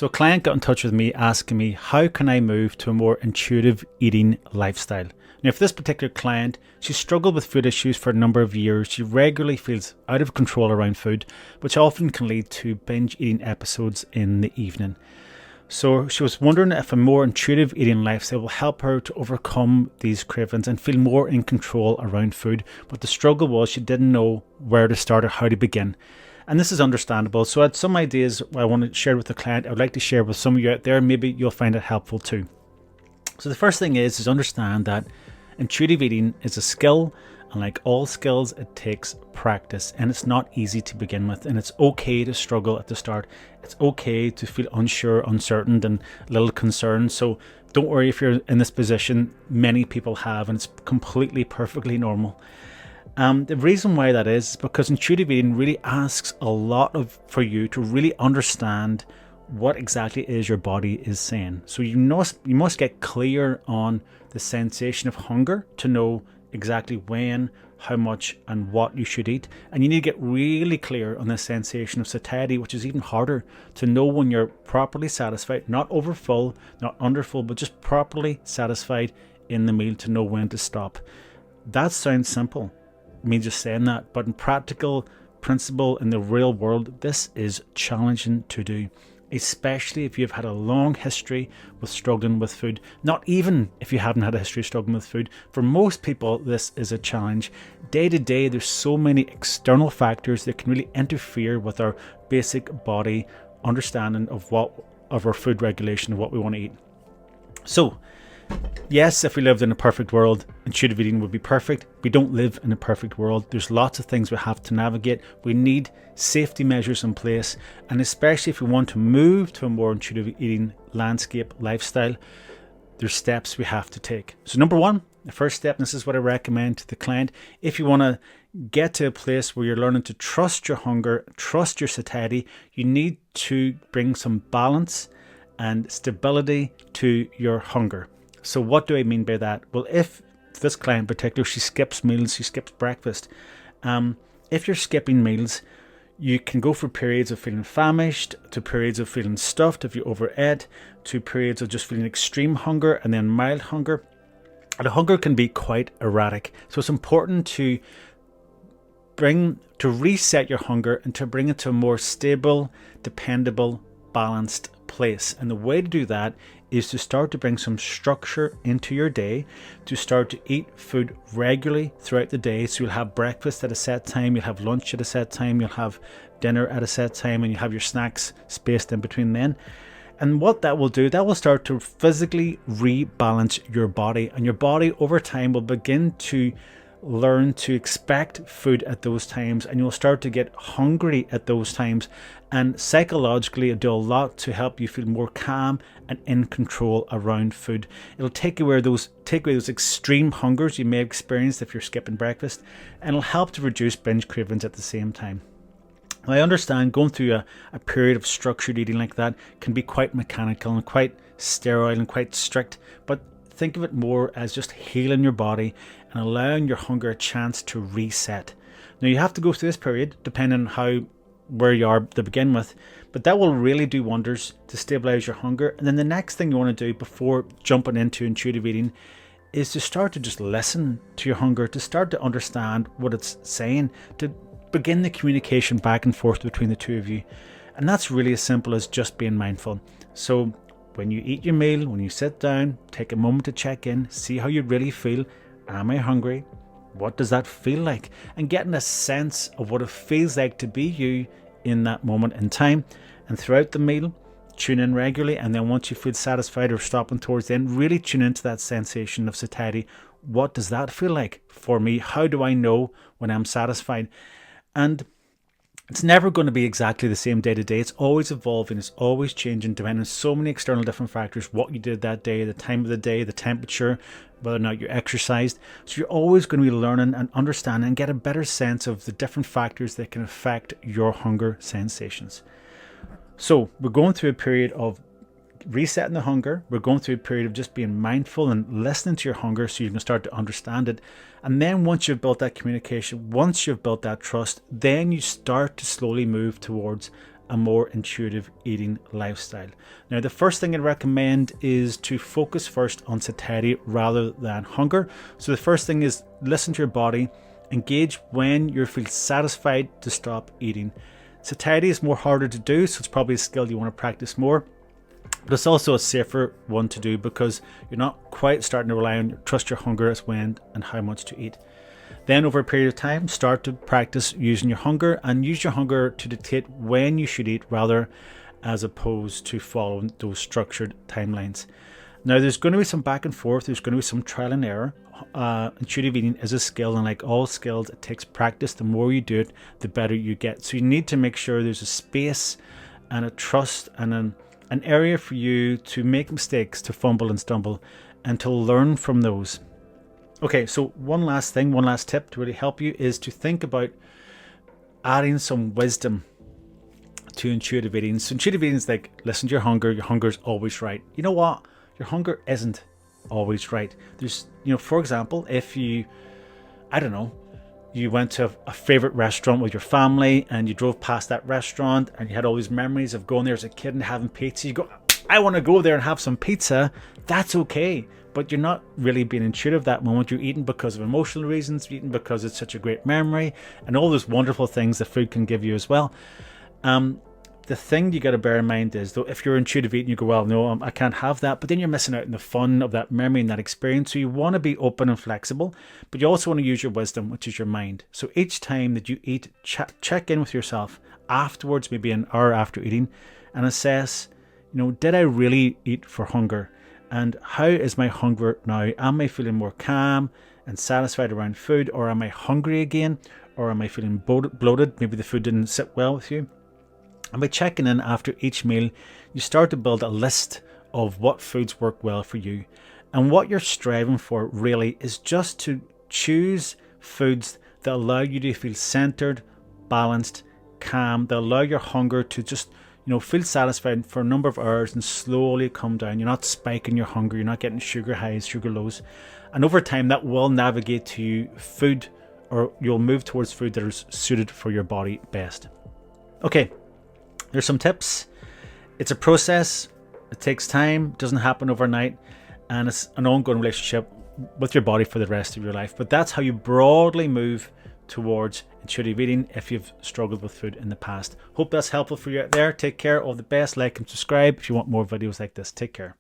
So a client got in touch with me asking me, how can I move to a more intuitive eating lifestyle? Now, for this particular client, she struggled with food issues for a number of years. She regularly feels out of control around food, which often can lead to binge eating episodes in the evening. So she was wondering if a more intuitive eating lifestyle will help her to overcome these cravings and feel more in control around food. But the struggle was she didn't know where to start or how to begin. And this is understandable. So I had some ideas I want to share with the client. I would like to share with some of you out there. Maybe you'll find it helpful too. So the first thing is understand that intuitive eating is a skill. And like all skills, it takes practice, and it's not easy to begin with. And it's okay to struggle at the start. It's okay to feel unsure, uncertain, and a little concerned. So don't worry if you're in this position. Many people have, and it's completely, perfectly normal. The reason why that is because intuitive eating really asks a lot for you to really understand what exactly is your body is saying. So you must get clear on the sensation of hunger to know exactly when, how much, and what you should eat. And you need to get really clear on the sensation of satiety, which is even harder to know when you're properly satisfied, not over full, not under full, but just properly satisfied in the meal to know when to stop. That sounds simple, me just saying that, but in practical principle in the real world, this is challenging to do, especially if you've had a long history with struggling with food. Not even if you haven't had a history of struggling with food. For most people, this is a challenge. Day to day, there's so many external factors that can really interfere with our basic body understanding of our food regulation, of what we want to eat. So yes, if we lived in a perfect world, intuitive eating would be perfect. We don't live in a perfect world. There's lots of things we have to navigate. We need safety measures in place. And especially if we want to move to a more intuitive eating landscape lifestyle, there's steps we have to take. So number one, the first step, and this is what I recommend to the client, if you want to get to a place where you're learning to trust your hunger, trust your satiety, you need to bring some balance and stability to your hunger. So what do I mean by that? Well, if this client in particular, she skips meals, she skips breakfast. If you're skipping meals, you can go for periods of feeling famished, to periods of feeling stuffed if you overate, to periods of just feeling extreme hunger and then mild hunger. And the hunger can be quite erratic. So it's important to reset your hunger and to bring it to a more stable, dependable, balanced place. And the way to do that is to start to bring some structure into your day, to start to eat food regularly throughout the day. So you'll have breakfast at a set time, you'll have lunch at a set time, you'll have dinner at a set time, and you have your snacks spaced in between then. And what that will do, that will start to physically rebalance your body, and your body over time will begin to learn to expect food at those times, and you'll start to get hungry at those times. And psychologically, it'll do a lot to help you feel more calm and in control around food. It'll take away those extreme hungers you may have experienced if you're skipping breakfast, and it'll help to reduce binge cravings at the same time. Now, I understand going through a period of structured eating like that can be quite mechanical and quite sterile and quite strict, but think of it more as just healing your body and allowing your hunger a chance to reset. Now, you have to go through this period depending on where you are to begin with, but that will really do wonders to stabilize your hunger. And then the next thing you want to do before jumping into intuitive eating is to start to just listen to your hunger, to start to understand what it's saying, to begin the communication back and forth between the two of you. And that's really as simple as just being mindful. So when you eat your meal, when you sit down, take a moment to check in, see how you really feel. Am I hungry? What does that feel like? And getting a sense of what it feels like to be you in that moment in time. And throughout the meal, tune in regularly. And then once you feel satisfied or stopping towards the end, really tune into that sensation of satiety. What does that feel like for me? How do I know when I'm satisfied? And it's never going to be exactly the same day to day. It's always evolving. It's always changing depending on so many external different factors. What you did that day, the time of the day, the temperature, whether or not you exercised. So you're always going to be learning and understanding and get a better sense of the different factors that can affect your hunger sensations. So we're going through a period of resetting the hunger. We're going through a period of just being mindful and listening to your hunger so you can start to understand it. And then once you've built that communication, once you've built that trust, then you start to slowly move towards a more intuitive eating lifestyle. Now, the first thing I'd recommend is to focus first on satiety rather than hunger. So the first thing is listen to your body, engage when you feel satisfied to stop eating. Satiety is more harder to do, so it's probably a skill you want to practice more. But it's also a safer one to do because you're not quite starting to rely on trust your hunger as when and how much to eat. Then over a period of time, start to practice using your hunger and use your hunger to dictate when you should eat rather as opposed to following those structured timelines. Now there's going to be some back and forth, there's going to be some trial and error. Intuitive eating is a skill, and like all skills, it takes practice. The more you do it, the better you get. So you need to make sure there's a space and a trust and an area for you to make mistakes, to fumble and stumble, and to learn from those. Okay, so one last tip to really help you is to think about adding some wisdom to intuitive eating. So intuitive eating is like, listen to your hunger is always right. You know what? Your hunger isn't always right. There's, for example, if you went to a favorite restaurant with your family and you drove past that restaurant and you had all these memories of going there as a kid and having pizza. You go, I want to go there and have some pizza. That's okay. But you're not really being intuitive that moment. You're eating because of emotional reasons, you're eating because it's such a great memory and all those wonderful things that food can give you as well. The thing you got to bear in mind is, though, if you're intuitive eating, you go, well, no, I can't have that. But then you're missing out on the fun of that memory and that experience. So you want to be open and flexible, but you also want to use your wisdom, which is your mind. So each time that you eat, check in with yourself afterwards, maybe an hour after eating, and assess, did I really eat for hunger? And how is my hunger now? Am I feeling more calm and satisfied around food? Or am I hungry again? Or am I feeling bloated? Maybe the food didn't sit well with you. And by checking in after each meal, you start to build a list of what foods work well for you. And what you're striving for really is just to choose foods that allow you to feel centered, balanced, calm, that allow your hunger to just feel satisfied for a number of hours and slowly come down. You're not spiking your hunger, you're not getting sugar highs, sugar lows. And over time that will navigate to food, or you'll move towards food that is suited for your body best. Okay, there's some tips. It's a process, it takes time, doesn't happen overnight, and it's an ongoing relationship with your body for the rest of your life. But that's how you broadly move towards intuitive eating if you've struggled with food in the past. Hope that's helpful for you out there. Take care, all the best. Like and subscribe if you want more videos like this. Take care.